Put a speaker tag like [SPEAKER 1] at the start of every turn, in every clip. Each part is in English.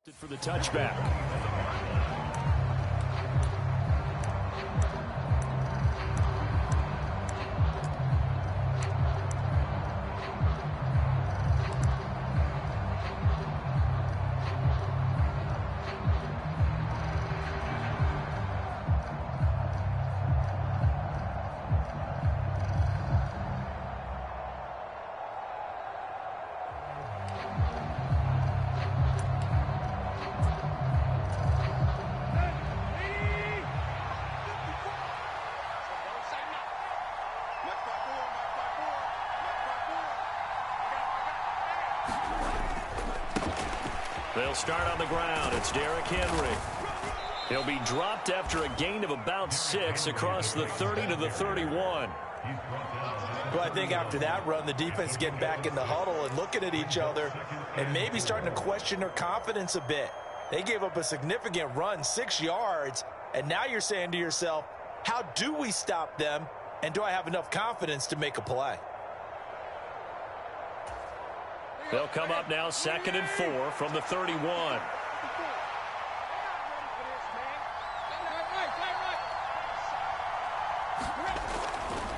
[SPEAKER 1] For the touchback. They'll start on the ground. It's Derrick Henry. He'll be dropped after a gain of about 6 across the 30 to the 31.
[SPEAKER 2] Well, I think after that run, the defense is getting back in the huddle and looking at each other and maybe starting to question their confidence a bit. They gave up a significant run, 6 yards, and now you're saying to yourself, how do we stop them, and do I have enough confidence to make a play?
[SPEAKER 1] They'll come up now 2nd and 4 from the 31.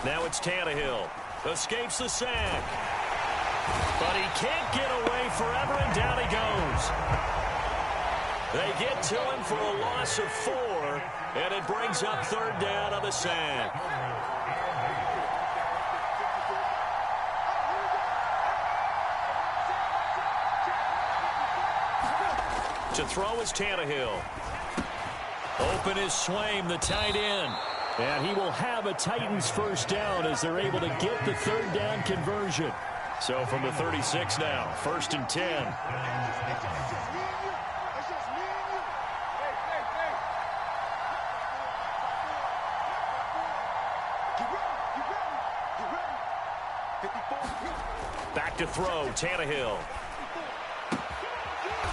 [SPEAKER 1] Now it's Tannehill. Escapes the sack. But he can't get away forever, and down he goes. They get to him for a loss of 4, and it brings up 3rd down on the sack. To throw is Tannehill. Open is Swaim, the tight end. And he will have a Titans first down as they're able to get the 3rd down conversion. So from the 36 now, 1st and 10. Back to throw, Tannehill.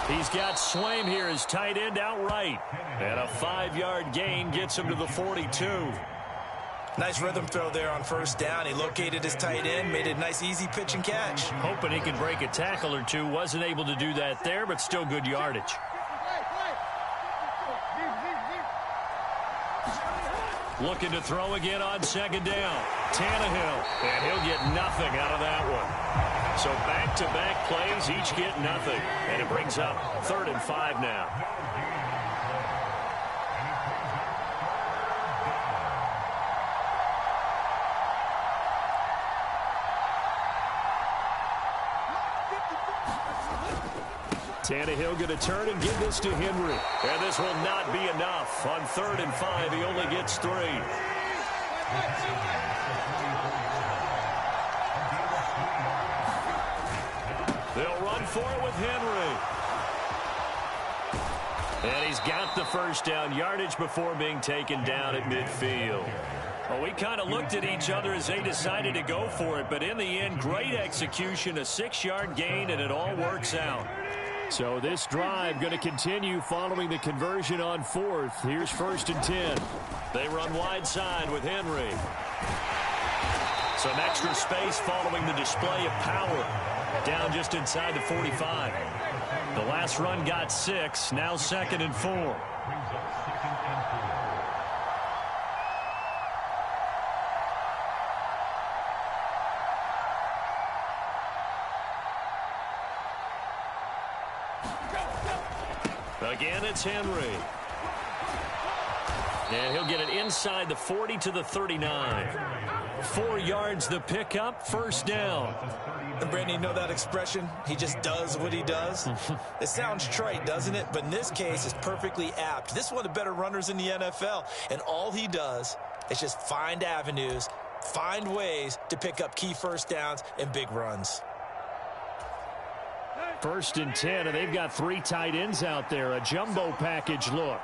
[SPEAKER 1] He's got Swaim here as tight end outright. And a 5-yard gain gets him to the 42.
[SPEAKER 2] Nice rhythm throw there on 1st down. He located his tight end, made it a nice easy pitch and catch.
[SPEAKER 1] Hoping he could break a tackle or two. Wasn't able to do that there, but still good yardage. Looking to throw again on 2nd down. Tannehill, and he'll get nothing out of that one. So back-to-back plays, each get nothing. And it brings up 3rd and 5 now. Tannehill going to turn and give this to Henry. And this will not be enough. On 3rd and 5, he only gets 3. They'll run for it with Henry. And he's got the first down yardage before being taken down at midfield. Well, we kind of looked at each other as they decided to go for it, but in the end, great execution, a 6-yard gain, and it all works out. So this drive going to continue following the conversion on 4th. Here's 1st and 10. They run wide side with Henry. Some extra space following the display of power. Down just inside the 45. The last run got 6. Now 2nd and 4. Again, it's Henry. And he'll get it inside the 40 to the 39. 4 yards the pickup, 1st down.
[SPEAKER 2] And Brandon, you know that expression? He just does what he does. It sounds trite, doesn't it? But in this case, it's perfectly apt. This is one of the better runners in the NFL. And all he does is just find avenues, find ways to pick up key 1st downs and big runs.
[SPEAKER 1] 1st and 10, and they've got 3 tight ends out there. A jumbo package look.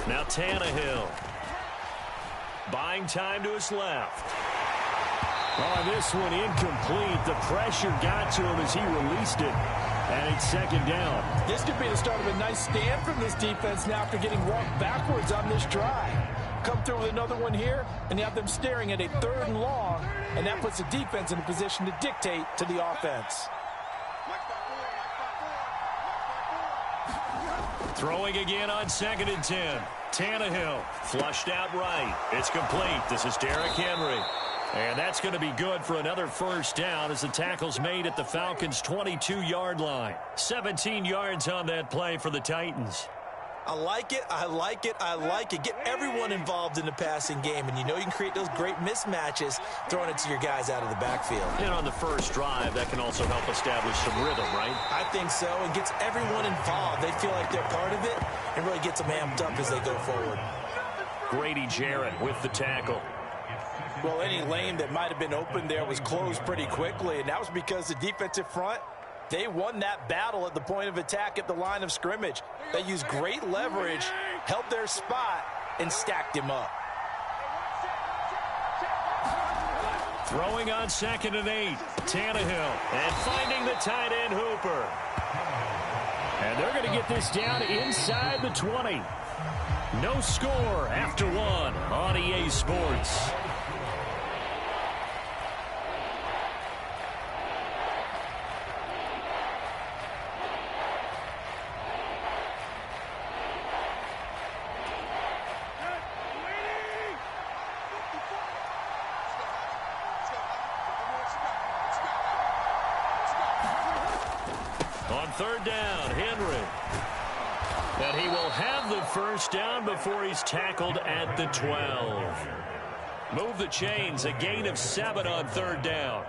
[SPEAKER 1] Now Tannehill. Buying time to his left. Oh, this one incomplete. The pressure got to him as he released it. And it's second down.
[SPEAKER 2] This could be the start of a nice stand from this defense now after getting walked backwards on this drive. Come through with another one here, and you have them staring at a 3rd and long, and that puts the defense in a position to dictate to the offense.
[SPEAKER 1] Throwing again on 2nd and 10. Tannehill flushed out right. It's complete. This is Derrick Henry. And that's going to be good for another first down as the tackle's made at the Falcons' 22-yard line. 17 yards on that play for the Titans.
[SPEAKER 2] I like it, I like it, I like it. Get everyone involved in the passing game, and you know you can create those great mismatches throwing it to your guys out of the backfield.
[SPEAKER 1] And on the first drive, that can also help establish some rhythm, right?
[SPEAKER 2] I think so, and gets everyone involved. They feel like they're part of it, and really gets them amped up as they go forward.
[SPEAKER 1] Grady Jarrett with the tackle.
[SPEAKER 2] Well, any lane that might have been open there was closed pretty quickly, and that was because the defensive front, they won that battle at the point of attack at the line of scrimmage. They used great leverage, held their spot, and stacked him up.
[SPEAKER 1] Throwing on 2nd and 8. Tannehill. And finding the tight end Hooper. And they're going to get this down inside the 20. No score after 1 on EA Sports. On 3rd down, Henry. And he will have the first down before he's tackled at the 12. Move the chains, a gain of 7 on 3rd down.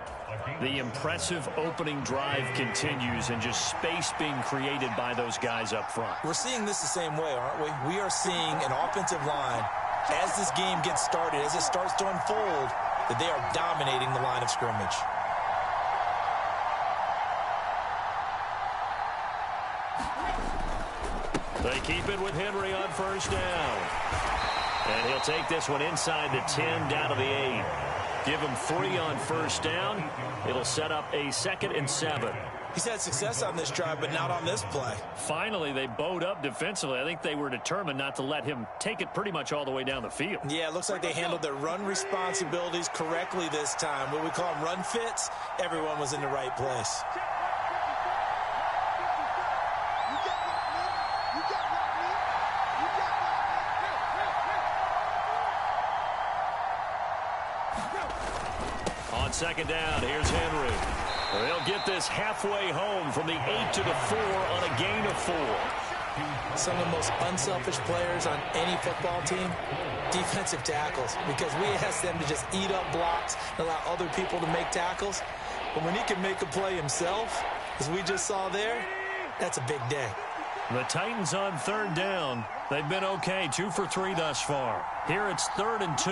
[SPEAKER 1] The impressive opening drive continues and just space being created by those guys up front.
[SPEAKER 2] We're seeing this the same way, aren't we? We are seeing an offensive line, as this game gets started, as it starts to unfold, that they are dominating the line of scrimmage.
[SPEAKER 1] They keep it with Henry on first down. And he'll take this one inside the 10, down to the 8. Give him 3 on first down. It'll set up a 2nd and 7.
[SPEAKER 2] He's had success on this drive, but not on this play.
[SPEAKER 1] Finally, they bowed up defensively. I think they were determined not to let him take it pretty much all the way down the field.
[SPEAKER 2] Yeah, it looks like they handled their run responsibilities correctly this time. What we call them run fits, everyone was in the right place.
[SPEAKER 1] On 2nd down, here's Henry. They'll get this halfway home from the 8 to the 4 on a gain of 4.
[SPEAKER 2] Some of the most unselfish players on any football team, defensive tackles, because we ask them to just eat up blocks and allow other people to make tackles. But when he can make a play himself, as we just saw there, that's a big day.
[SPEAKER 1] The Titans on 3rd down. They've been okay, 2 for 3 thus far. Here it's 3rd and 2.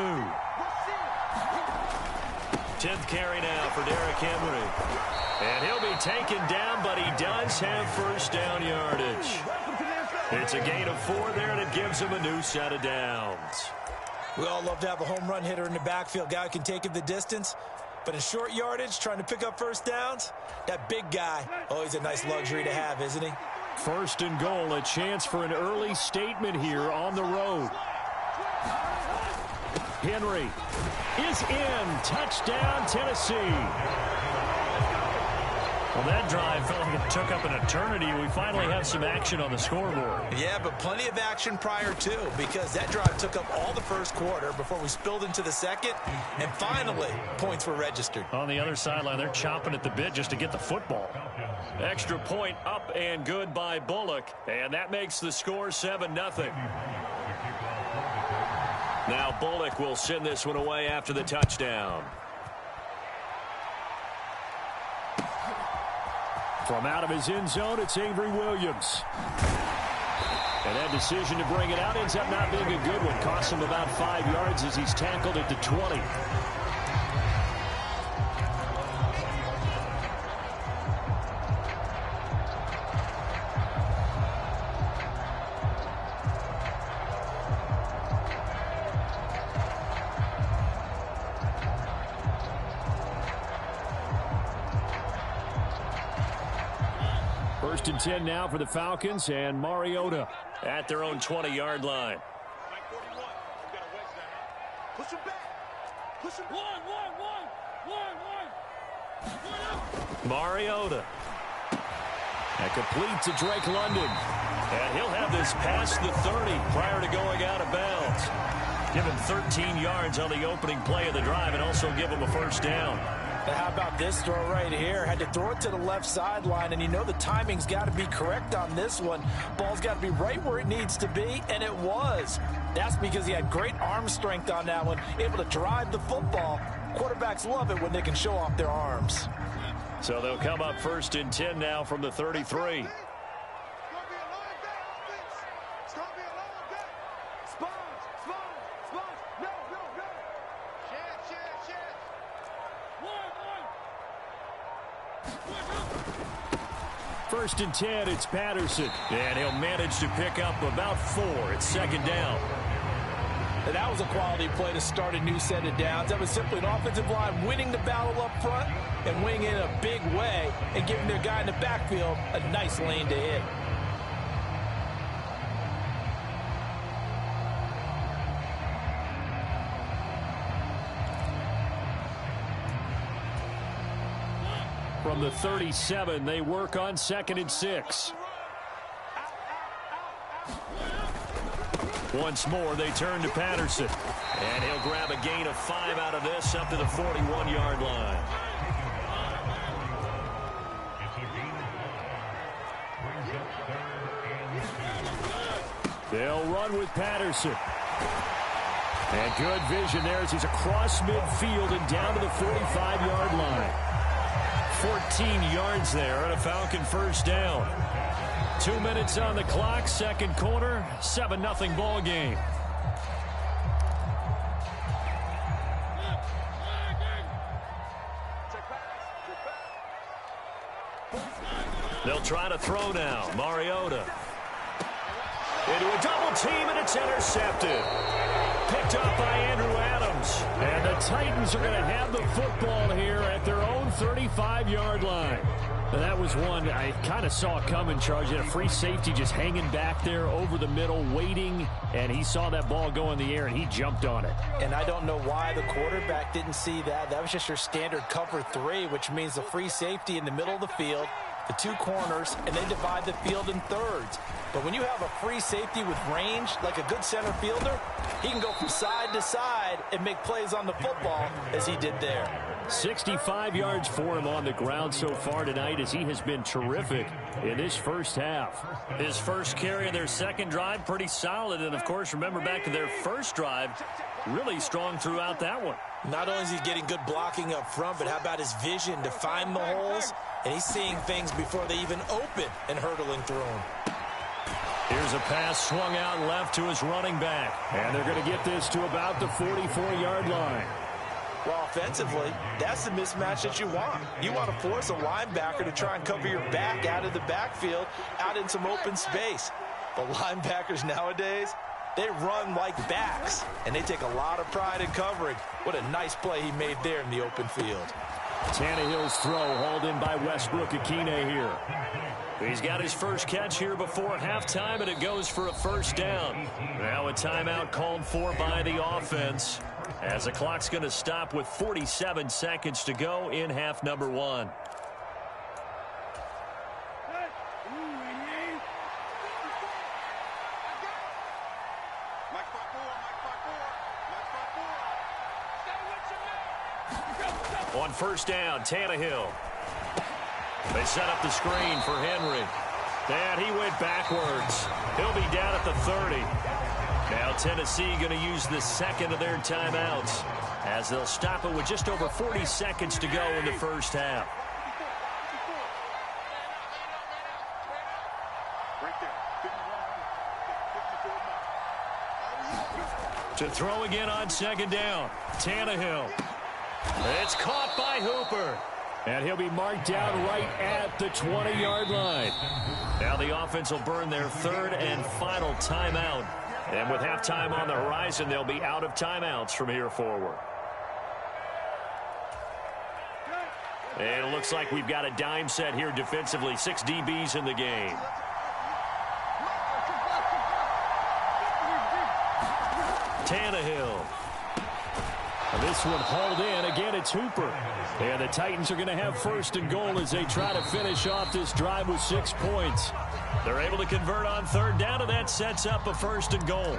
[SPEAKER 1] 10th carry now for Derrick Henry. And he'll be taken down, but he does have first down yardage. It's a gain of 4 there, and it gives him a new set of downs.
[SPEAKER 2] We all love to have a home run hitter in the backfield. Guy who can take it the distance. But in short yardage, trying to pick up first downs, that big guy, always a nice luxury to have, isn't he?
[SPEAKER 1] 1st and goal, a chance for an early statement here on the road. Henry is in. Touchdown, Tennessee. Well, that drive felt like it took up an eternity. We finally have some action on the scoreboard.
[SPEAKER 2] Yeah, but plenty of action prior to, because that drive took up all the first quarter before we spilled into the second, and finally, points were registered.
[SPEAKER 1] On the other sideline, they're chomping at the bit just to get the football. Extra point up and good by Bullock, and that makes the score 7-0. Now Bullock will send this one away after the touchdown. From out of his end zone, it's Avery Williams. And that decision to bring it out ends up not being a good one. Costs him about 5 yards as he's tackled at the 20. First and 10 now for the Falcons, and Mariota at their own 20-yard line.
[SPEAKER 3] Push him back. Push him. One.
[SPEAKER 1] Mariota. And complete to Drake London. And he'll have this past the 30 prior to going out of bounds. Give him 13 yards on the opening play of the drive and also give him a first down.
[SPEAKER 2] Now how about this throw right here? Had to throw it to the left sideline, and you know the timing's got to be correct on this one. Ball's got to be right where it needs to be, and it was. That's because he had great arm strength on that one, able to drive the football. Quarterbacks love it when they can show off their arms.
[SPEAKER 1] So they'll come up first and 10 now from the 33. First and 10, it's Patterson. And he'll manage to pick up about 4. It's second down.
[SPEAKER 2] And that was a quality play to start a new set of downs. That was simply an offensive line winning the battle up front and winning it in a big way and giving their guy in the backfield a nice lane to hit.
[SPEAKER 1] From the 37, they work on 2nd and 6. Once more, they turn to Patterson. And he'll grab a gain of 5 out of this up to the 41-yard line. They'll run with Patterson. And good vision there as he's across midfield and down to the 45-yard line. 14 yards there and a Falcon first down. 2 minutes on the clock, second quarter, 7-0 ball game. They'll try to throw now. Mariota. Into a double team, and it's intercepted. Picked up by Andrew Adams. And the Titans are going to have the football here at their own 35-yard line. Now, that was one I kind of saw coming, Charge. He had a free safety just hanging back there over the middle, waiting, and he saw that ball go in the air, and he jumped on it.
[SPEAKER 2] And I don't know why the quarterback didn't see that. That was just your standard cover 3, which means the free safety in the middle of the field, the 2 corners, and they divide the field in thirds. But when you have a free safety with range, like a good center fielder, he can go from side to side and make plays on the football as he did there.
[SPEAKER 1] 65 yards for him on the ground so far tonight as he has been terrific in this first half. His first carry in their second drive, pretty solid. And, of course, remember back to their first drive, really strong throughout that one.
[SPEAKER 2] Not only is he getting good blocking up front, but how about his vision to find the holes? And he's seeing things before they even open and hurtling through them.
[SPEAKER 1] Here's a pass swung out left to his running back. And they're going to get this to about the 44-yard line.
[SPEAKER 2] Well, offensively, that's the mismatch that you want. You want to force a linebacker to try and cover your back out of the backfield, out in some open space. But linebackers nowadays, they run like backs, and they take a lot of pride in covering. What a nice play he made there in the open field.
[SPEAKER 1] Tannehill's throw hauled in by Westbrook-Akine here. He's got his first catch here before halftime, and it goes for a first down. Now a timeout called for by the offense, as the clock's going to stop with 47 seconds to go in half number 1. On first down, Tannehill. They set up the screen for Henry. And he went backwards. He'll be down at the 30. Now Tennessee going to use the second of their timeouts as they'll stop it with just over 40 seconds to go in the first half. To throw again on second down, Tannehill. It's caught by Hooper. And he'll be marked down right at the 20-yard line. Now the offense will burn their third and final timeout. And with halftime on the horizon, they'll be out of timeouts from here forward. And it looks like we've got a dime set here defensively. 6 DBs in the game. Tannehill. This one hauled in. Again, it's Hooper. And the Titans are going to have first and goal as they try to finish off this drive with 6 points. They're able to convert on third down, and that sets up a first and goal.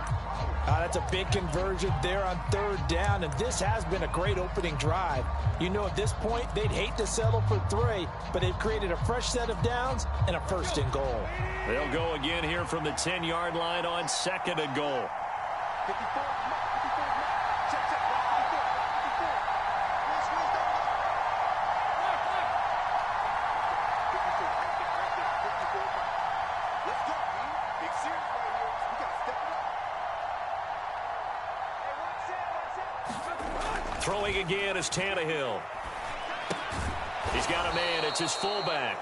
[SPEAKER 2] That's a big conversion there on third down, and this has been a great opening drive. You know, at this point, they'd hate to settle for 3, but they've created a fresh set of downs and a first and goal.
[SPEAKER 1] They'll go again here from the 10-yard line on second and goal.
[SPEAKER 3] 54.
[SPEAKER 1] Throwing again is Tannehill. He's got a man. It's his fullback.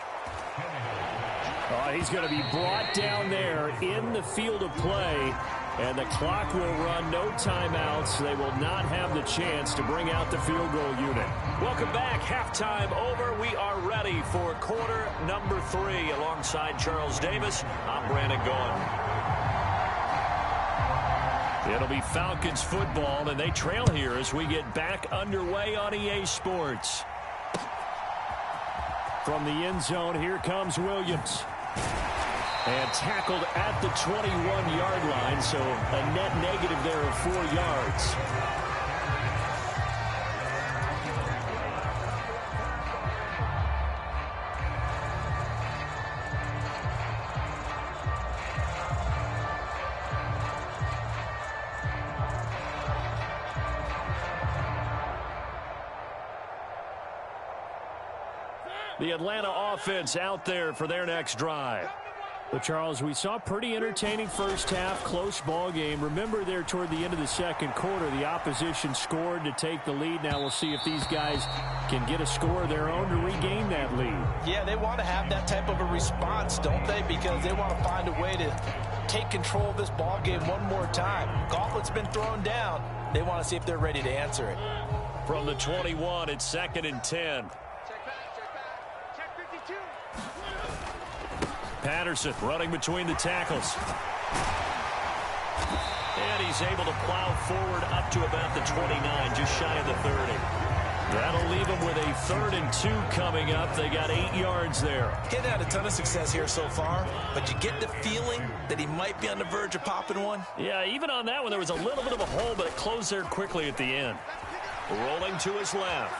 [SPEAKER 1] He's going to be brought down there in the field of play, and the clock will run. No timeouts. They will not have the chance to bring out the field goal unit. Welcome back. Halftime over. We are ready for quarter number 3. Alongside Charles Davis, I'm Brandon Gaughan. It'll be Falcons football, and they trail here as we get back underway on EA Sports. From the end zone, here comes Williams. And tackled at the 21-yard line, so a net negative there of 4 yards. The Atlanta offense out there for their next drive. Well, Charles, we saw a pretty entertaining first half, close ball game. Remember there toward the end of the second quarter, the opposition scored to take the lead. Now we'll see if these guys can get a score of their own to regain that lead.
[SPEAKER 2] Yeah, they want to have that type of a response, don't they? Because they want to find a way to take control of this ball game one more time. Gauntlet's been thrown down. They want to see if they're ready to answer it.
[SPEAKER 1] From the 21, it's 2nd and 10. Patterson running between the tackles. And he's able to plow forward up to about the 29, just shy of the 30. That'll leave him with a 3rd and 2 coming up. They got 8 yards there.
[SPEAKER 2] He's had a ton of success here so far, but you get the feeling that he might be on the verge of popping one.
[SPEAKER 1] Yeah, even on that one, there was a little bit of a hole, but it closed there quickly at the end. Rolling to his left.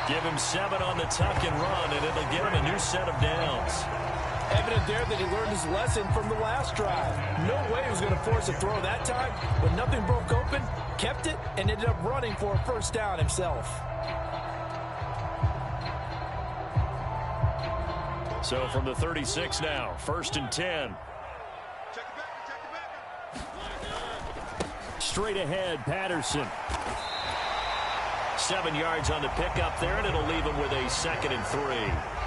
[SPEAKER 1] Give him 7 on the tuck and run, and it'll give him a new set of downs.
[SPEAKER 2] Evident there that he learned his lesson from the last drive. No way he was going to force a throw that time. When nothing broke open, kept it, and ended up running for a first down himself.
[SPEAKER 1] So from the 36 now, 1st and 10. Straight ahead, Patterson. 7 yards on the pickup there, and it'll leave him with a 2nd and 3.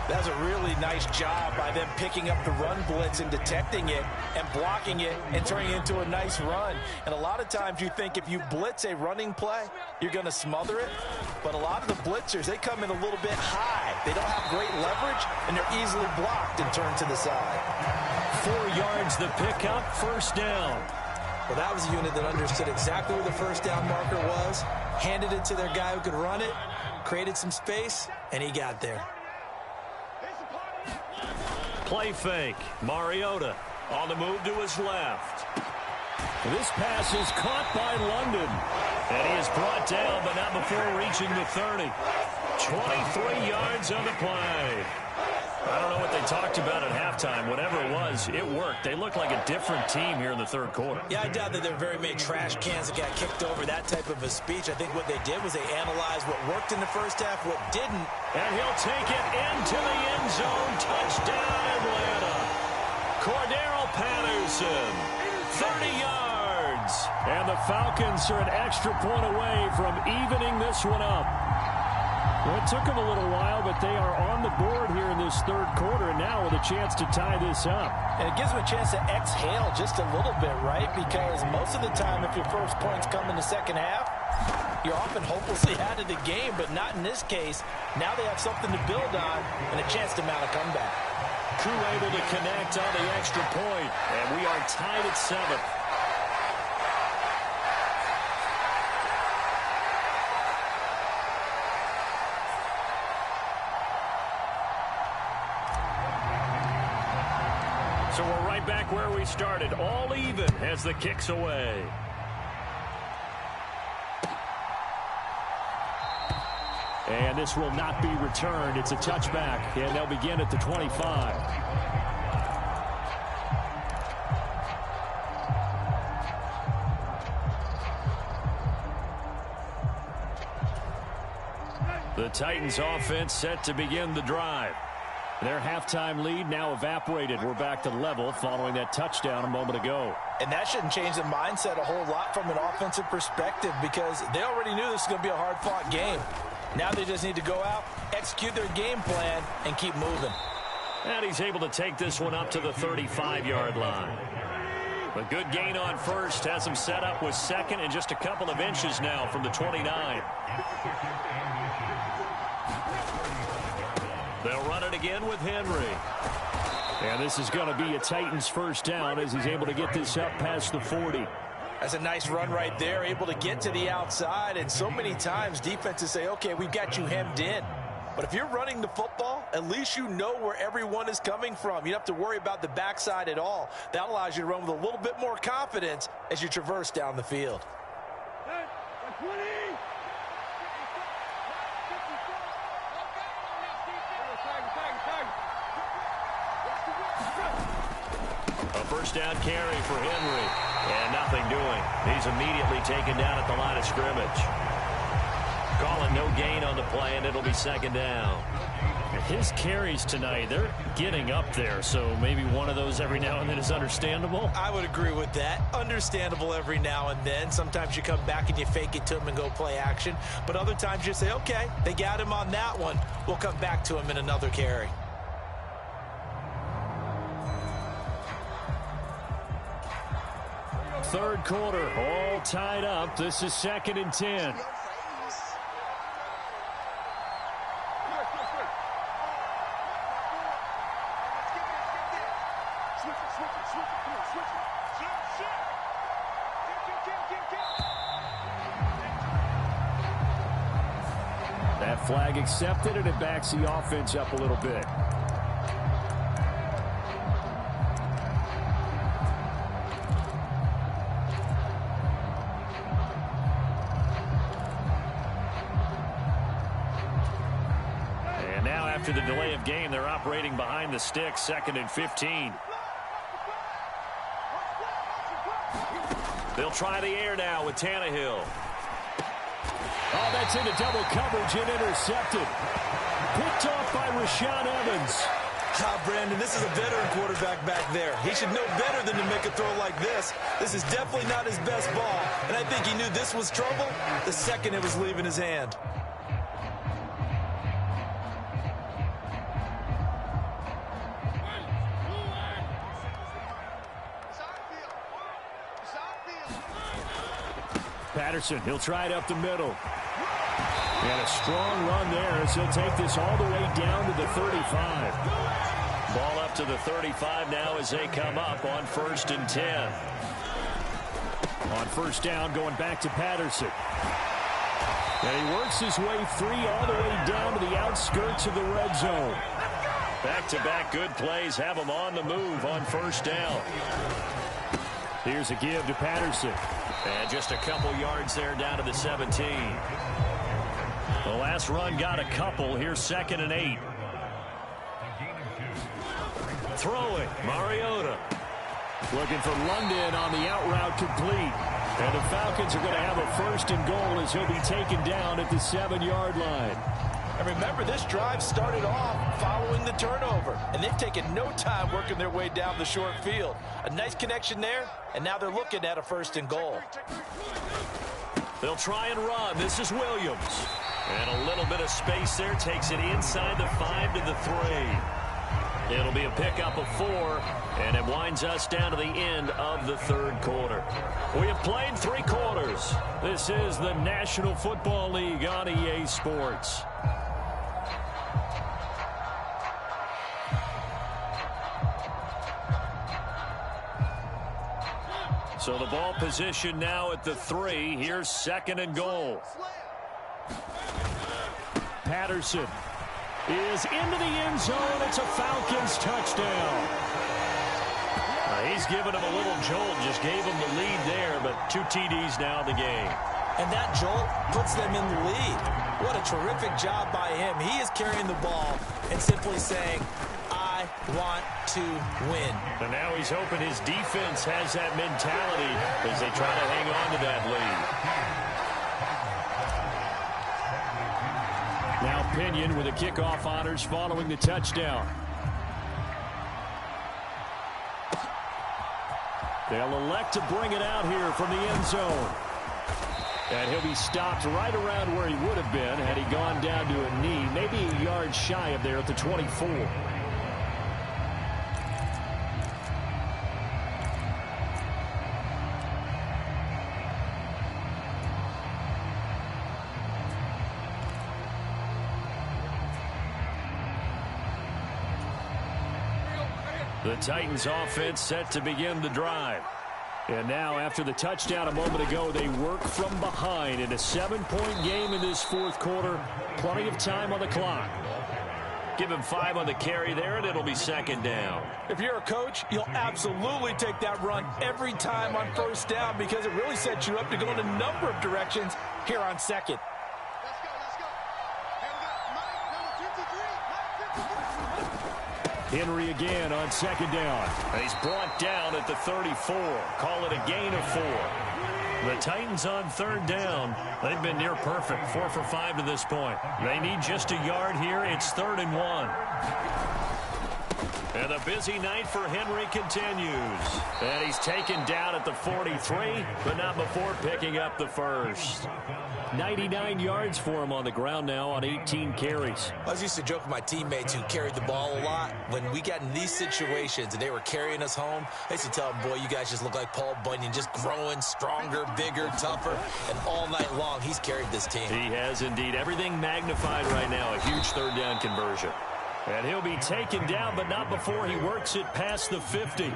[SPEAKER 2] That's a really nice job by them picking up the run blitz and detecting it and blocking it and turning it into a nice run. And a lot of times you think if you blitz a running play, you're going to smother it. But a lot of the blitzers, they come in a little bit high. They don't have great leverage, and they're easily blocked and turned to the side.
[SPEAKER 1] 4 yards the pickup, 1st down.
[SPEAKER 2] Well, that was a unit that understood exactly where the first down marker was, handed it to their guy who could run it, created some space, and he got there.
[SPEAKER 1] Play fake. Mariota on the move to his left. This pass is caught by London. And he is brought down, but not before reaching the 30. 23 yards on the play. I don't know what they talked about at halftime. Whatever it was, it worked. They look like a different team here in the 3rd quarter.
[SPEAKER 2] Yeah, I doubt that there were very many trash cans that got kicked over, that type of a speech. I think what they did was they analyzed what worked in the first half, what didn't.
[SPEAKER 1] And he'll take it into the end zone. Touchdown, Atlanta. Cordero Patterson, 30 yards. And the Falcons are an extra point away from evening this one up. Well, it took them a little while, but they are on the board here in this 3rd quarter, and now with a chance to tie this up.
[SPEAKER 2] And it gives them a chance to exhale just a little bit, right? Because most of the time, if your first points come in the second half, you're often hopelessly out of the game, but not in this case. Now they have something to build on and a chance to mount a comeback.
[SPEAKER 1] Crew able to connect on the extra point, and we are tied at 7. So we're right back where we started, all even as the kick's away. And this will not be returned. It's a touchback, and they'll begin at the 25. The Titans offense set to begin the drive. Their halftime lead now evaporated. We're back to level following that touchdown a moment ago.
[SPEAKER 2] And that shouldn't change the mindset a whole lot from an offensive perspective because they already knew this was going to be a hard-fought game. Now they just need to go out, execute their game plan, and keep moving.
[SPEAKER 1] And he's able to take this one up to the 35-yard line. A good gain on first has him set up with second and just a couple of inches now from the 29. They'll run it again with Henry. And this is going to be a Titans first down as he's able to get this up past the 40.
[SPEAKER 2] That's a nice run right there, able to get to the outside. And so many times defenses say, okay, we've got you hemmed in. But if you're running the football, at least you know where everyone is coming from. You don't have to worry about the backside at all. That allows you to run with a little bit more confidence as you traverse down the field.
[SPEAKER 1] A first down carry for Henry. And nothing doing. He's immediately taken down at the line of scrimmage. Calling no gain on the play, and it'll be second down.
[SPEAKER 4] His carries tonight, they're getting up there, so maybe one of those every now and then is understandable.
[SPEAKER 2] I would agree with that. Understandable every now and then. Sometimes you come back and you fake it to him and go play action. But other times you say, okay, they got him on that one. We'll come back to him in another carry.
[SPEAKER 4] Third quarter, all tied up. This is 2nd and 10. That flag accepted, and it backs the offense up a little bit. After the delay of game, they're operating behind the sticks, 2nd and 15. They'll try the air now with Tannehill. Oh, that's into double coverage and intercepted. Picked off by Rashaan Evans.
[SPEAKER 2] Brandon, this is a veteran quarterback back there. He should know better than to make a throw like this. This is definitely not his best ball, and I think he knew this was trouble the second it was leaving his hand.
[SPEAKER 4] Patterson, he'll try it up the middle. And a strong run there as he'll take this all the way down to the 35.
[SPEAKER 1] Ball up to the 35 now as they come up on 1st and 10.
[SPEAKER 4] On first down, going back to Patterson. And he works his way free all the way down to the outskirts of the red zone.
[SPEAKER 1] Back-to-back good plays have him on the move on first down.
[SPEAKER 4] Here's a give to Patterson.
[SPEAKER 1] And just a couple yards there down to the 17. The last run got a couple. Here's 2nd and 8. Throwing, Mariota.
[SPEAKER 4] Looking for London on the out route complete. And the Falcons are going to have a 1st and goal as he'll be taken down at the 7-yard line.
[SPEAKER 2] And remember, this drive started off following the turnover. And they've taken no time working their way down the short field. A nice connection there, and now they're looking at a 1st and goal.
[SPEAKER 1] They'll try and run. This is Williams. And a little bit of space there takes it inside the 5 to the 3. It'll be a pickup of 4, and it winds us down to the end of the third quarter. We have played 3 quarters. This is the National Football League on EA Sports. So the ball position now at the 3. Here's 2nd and goal. Patterson is into the end zone. It's a Falcons touchdown. He's given him a little jolt, just gave him the lead there, but 2 TDs now in the game.
[SPEAKER 2] And that jolt puts them in the lead. What a terrific job by him. He is carrying the ball and simply saying, I want to win.
[SPEAKER 1] And now he's hoping his defense has that mentality as they try to hang on to that lead. Now Pinion with the kickoff honors following the touchdown. They'll elect to bring it out here from the end zone. And he'll be stopped right around where he would have been had he gone down to a knee, maybe a yard shy of there at the 24. The Titans offense set to begin the drive. And now after the touchdown a moment ago, they work from behind in a 7-point game in this fourth quarter. Plenty of time on the clock. Give him 5 on the carry there, and it'll be 2nd down.
[SPEAKER 2] If you're a coach, you'll absolutely take that run every time on 1st down because it really sets you up to go in a number of directions here on 2nd.
[SPEAKER 1] Henry again on 2nd down. And he's brought down at the 34. Call it a gain of 4. The Titans on 3rd down. They've been near perfect. 4 for 5 to this point. They need just a yard here. It's 3rd and 1. And the busy night for Henry continues. And he's taken down at the 43, but not before picking up the first. 99 yards for him on the ground now on 18 carries.
[SPEAKER 2] I was used to joke with my teammates who carried the ball a lot. When we got in these situations and they were carrying us home, I used to tell them, boy, you guys just look like Paul Bunyan, just growing stronger, bigger, tougher. And all night long, he's carried this team.
[SPEAKER 1] He has indeed. Everything magnified right now. A huge 3rd down conversion. And he'll be taken down, but not before he works it past the 50.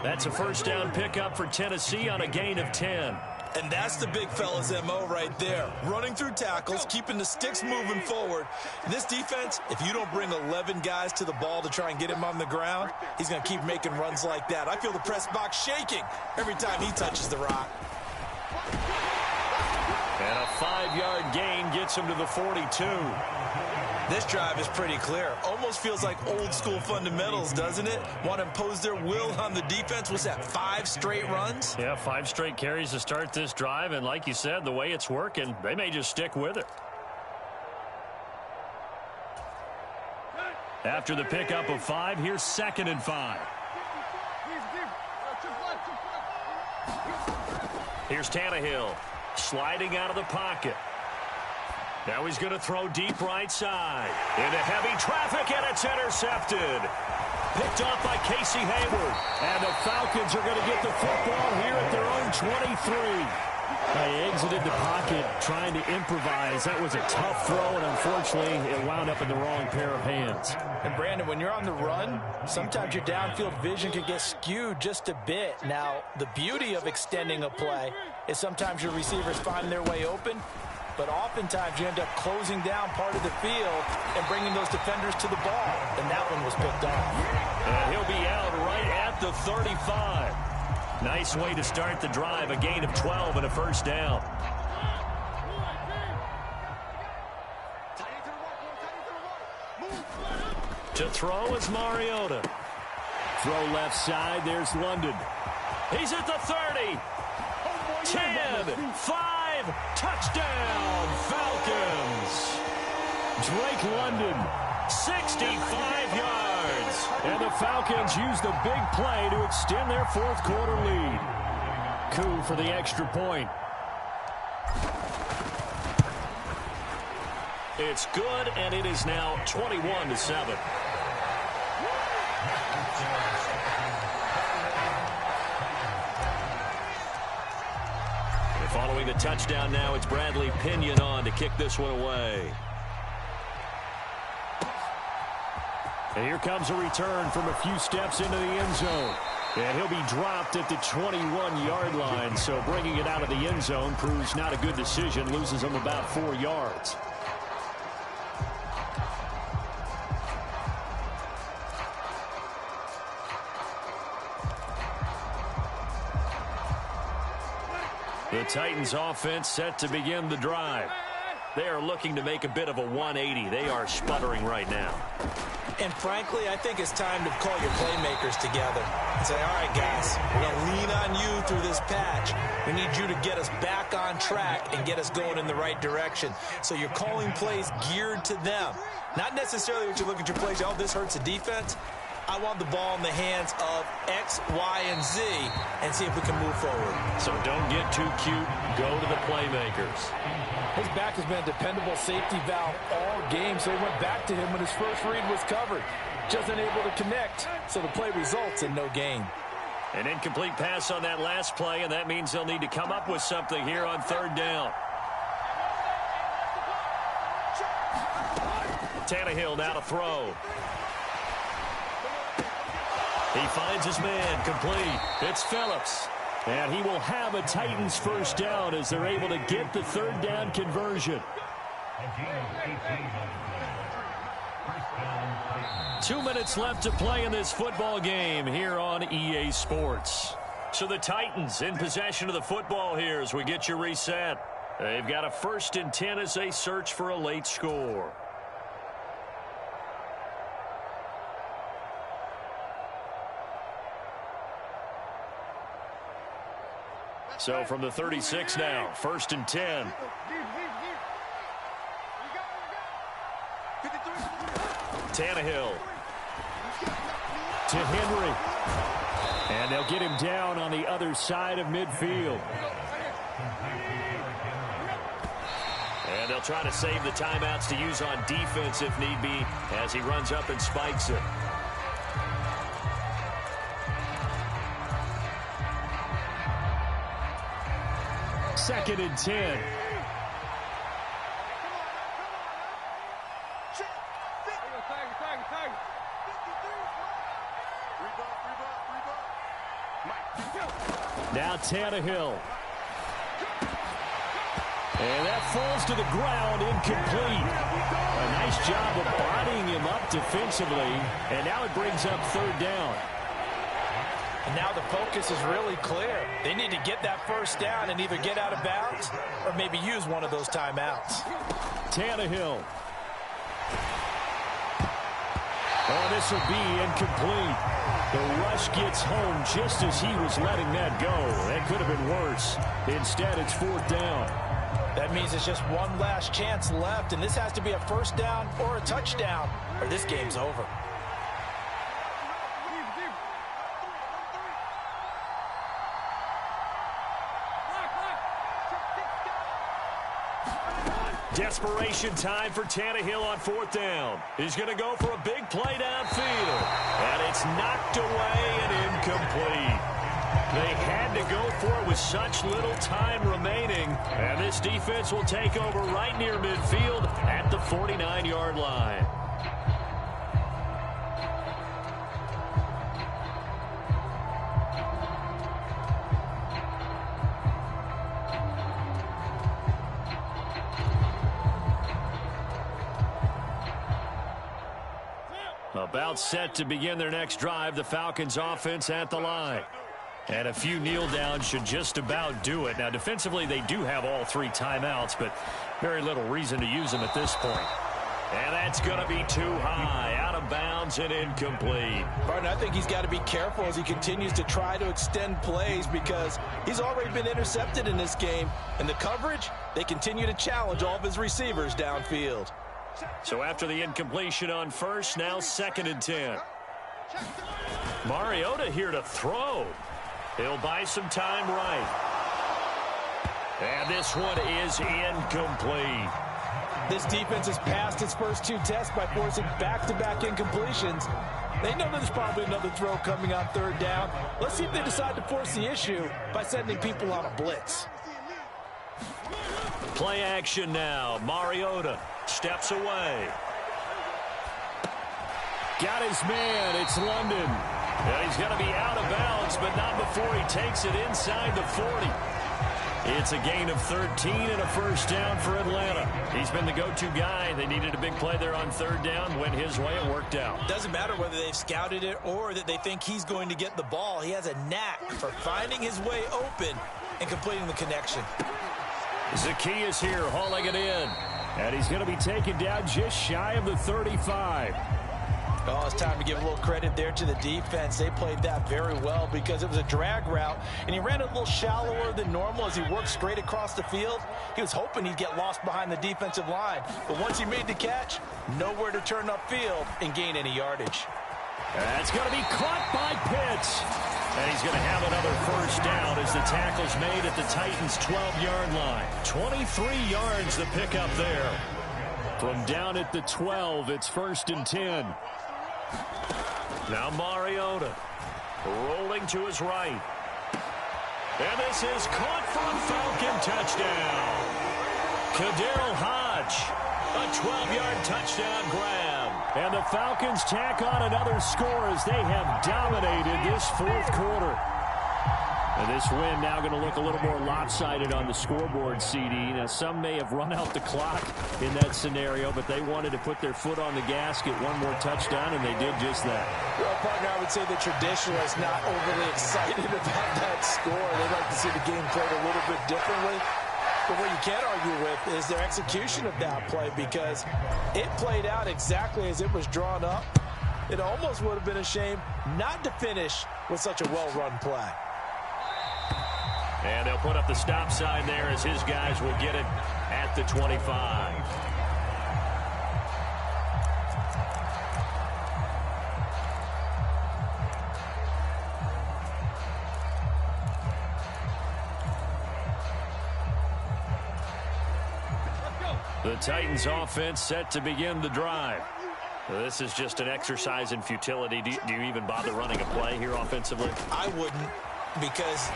[SPEAKER 1] That's a 1st down pickup for Tennessee on a gain of 10.
[SPEAKER 2] And that's the big fella's MO right there. Running through tackles, keeping the sticks moving forward. And this defense, if you don't bring 11 guys to the ball to try and get him on the ground, he's going to keep making runs like that. I feel the press box shaking every time he touches the rock.
[SPEAKER 1] And a 5-yard gain gets him to the 42.
[SPEAKER 2] This drive is pretty clear. Almost feels like old school fundamentals, doesn't it? Want to impose their will on the defense. What's that, 5 straight runs?
[SPEAKER 1] Yeah, 5 straight carries to start this drive. And like you said, the way it's working, they may just stick with it. After the pickup of 5, here's 2nd and 5. Here's Tannehill sliding out of the pocket. Now he's going to throw deep right side. Into heavy traffic, and it's intercepted. Picked off by Casey Hayward. And the Falcons are going to get the football here at their own 23. They exited the pocket trying to improvise. That was a tough throw, and unfortunately, it wound up in the wrong pair of hands.
[SPEAKER 2] And, Brandon, when you're on the run, sometimes your downfield vision can get skewed just a bit. Now, the beauty of extending a play is sometimes your receivers find their way open, but oftentimes you end up closing down part of the field and bringing those defenders to the ball. And that one was picked off.
[SPEAKER 1] And he'll be out right at the 35. Nice way to start the drive. A gain of 12 and a 1st down. To throw is Mariota. Throw left side. There's London. He's at the 30. 10, 5, touchdown, Falcons. Drake London, 65 yards. And the Falcons use the big play to extend their 4th quarter lead. Coup for the extra point. It's good, and it is now 21-7. And following the touchdown now, it's Bradley Pinion on to kick this one away. And here comes a return from a few steps into the end zone. And he'll be dropped at the 21-yard line. So bringing it out of the end zone proves not a good decision. Loses him about 4 yards. The Titans offense set to begin the drive. They are looking to make a bit of a 180. They are sputtering right now.
[SPEAKER 2] And frankly, I think it's time to call your playmakers together and say, all right, guys, we're going to lean on you through this patch. We need you to get us back on track and get us going in the right direction. So you're calling plays geared to them. Not necessarily what you look at your plays, oh, this hurts the defense. I want the ball in the hands of X, Y, and Z and see if we can move forward.
[SPEAKER 1] So don't get too cute. Go to the playmakers.
[SPEAKER 5] His back has been a dependable safety valve all game, so he went back to him when his first read was covered. Just unable to connect, so the play results in no gain.
[SPEAKER 1] An incomplete pass on that last play, and that means they'll need to come up with something here on third down. Tannehill now to throw. He finds his man, complete. It's Phillips. And he will have a Titans first down as they're able to get the third down conversion. 2 minutes left to play in this football game here on EA Sports. So the Titans in possession of the football here as we get you reset. They've got a 1st and 10 as they search for a late score. So from the 36 now, 1st and 10. Tannehill to Henry. And they'll get him down on the other side of midfield. And they'll try to save the timeouts to use on defense if need be as he runs up and spikes it. Second and 10. Now Tannehill. And that falls to the ground, incomplete. A nice job of bodying him up defensively. And now it brings up third down.
[SPEAKER 2] And now the focus is really clear. They need to get that first down and either get out of bounds or maybe use one of those timeouts.
[SPEAKER 1] Tannehill. Oh, this will be incomplete. The rush gets home just as he was letting that go. That could have been worse. Instead, it's fourth down.
[SPEAKER 2] That means it's just one last chance left, and this has to be a first down or a touchdown, or this game's over.
[SPEAKER 1] Desperation time for Tannehill on fourth down. He's going to go for a big play downfield. And it's knocked away and incomplete. They had to go for it with such little time remaining. And this defense will take over right near midfield at the 49-yard line. About set to begin their next drive, the Falcons offense at the line. And a few kneel downs should just about do it. Now, defensively, they do have all 3 timeouts, but very little reason to use them at this point. And that's going to be too high, out of bounds and incomplete.
[SPEAKER 2] Barton, I think he's got to be careful as he continues to try to extend plays because he's already been intercepted in this game. And the coverage, they continue to challenge all of his receivers downfield.
[SPEAKER 1] So after the incompletion on first, now 2nd and 10. Mariota here to throw. He'll buy some time right. And this one is incomplete.
[SPEAKER 2] This defense has passed its first 2 tests by forcing back-to-back incompletions.
[SPEAKER 5] They know there's probably another throw coming on third down. Let's see if they decide to force the issue by sending people on a blitz.
[SPEAKER 1] Play action now. Mariota steps away.
[SPEAKER 4] Got his man. It's London.
[SPEAKER 1] And he's going to be out of bounds, but not before he takes it inside the 40. It's a gain of 13 and a first down for Atlanta. He's been the go-to guy. They needed a big play there on third down. Went his way. It worked out.
[SPEAKER 2] Doesn't matter whether they've scouted it or that they think he's going to get the ball. He has a knack for finding his way open and completing the connection.
[SPEAKER 1] Zacchaeus here hauling it in.
[SPEAKER 4] And he's going to be taken down just shy of the 35.
[SPEAKER 2] Oh, it's time to give a little credit there to the defense. They played that very well because it was a drag route, and he ran a little shallower than normal as he worked straight across the field. He was hoping he'd get lost behind the defensive line, but once he made the catch, nowhere to turn upfield and gain any yardage.
[SPEAKER 1] That's going to be caught by Pitts. And he's going to have another first down as the tackle's made at the Titans' 12-yard line. 23 yards to pick up there.
[SPEAKER 4] From down at the 12, it's 1st and 10.
[SPEAKER 1] Now Mariota rolling to his right. And this is caught for a Falcon touchdown. Kadarius Hodge, a 12-yard touchdown grab.
[SPEAKER 4] And the Falcons tack on another score as they have dominated this fourth quarter. And this win now going to look a little more lopsided on the scoreboard, CD. Now, some may have run out the clock in that scenario, but they wanted to put their foot on the gas, get one more touchdown, and they did just that.
[SPEAKER 2] Well, partner, I would say the traditionalists not overly excited about that score. They'd like to see the game played a little bit differently. But what you can't argue with is their execution of that play, because it played out exactly as it was drawn up. It almost would have been a shame not to finish with such a well-run play.
[SPEAKER 1] And they'll put up the stop sign there as his guys will get it at the 25. The Titans offense set to begin the drive. This is just an exercise in futility. Do you even bother running a play here offensively?
[SPEAKER 2] I wouldn't, because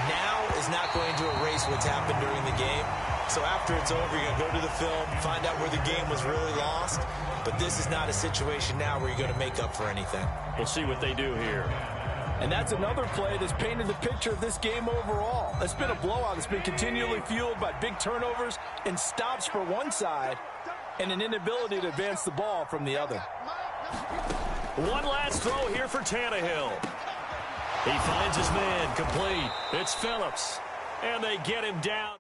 [SPEAKER 2] now is not going to erase what's happened during the game. So after it's over, you're going to go to the film, find out where the game was really lost. But this is not a situation now where you're going to make up for anything.
[SPEAKER 1] We'll see what they do here.
[SPEAKER 5] And that's another play that's painted the picture of this game overall. It's been a blowout. It's been continually fueled by big turnovers and stops for one side and an inability to advance the ball from the other.
[SPEAKER 1] One last throw here for Tannehill. He finds his man complete. It's Phillips. And they get him down.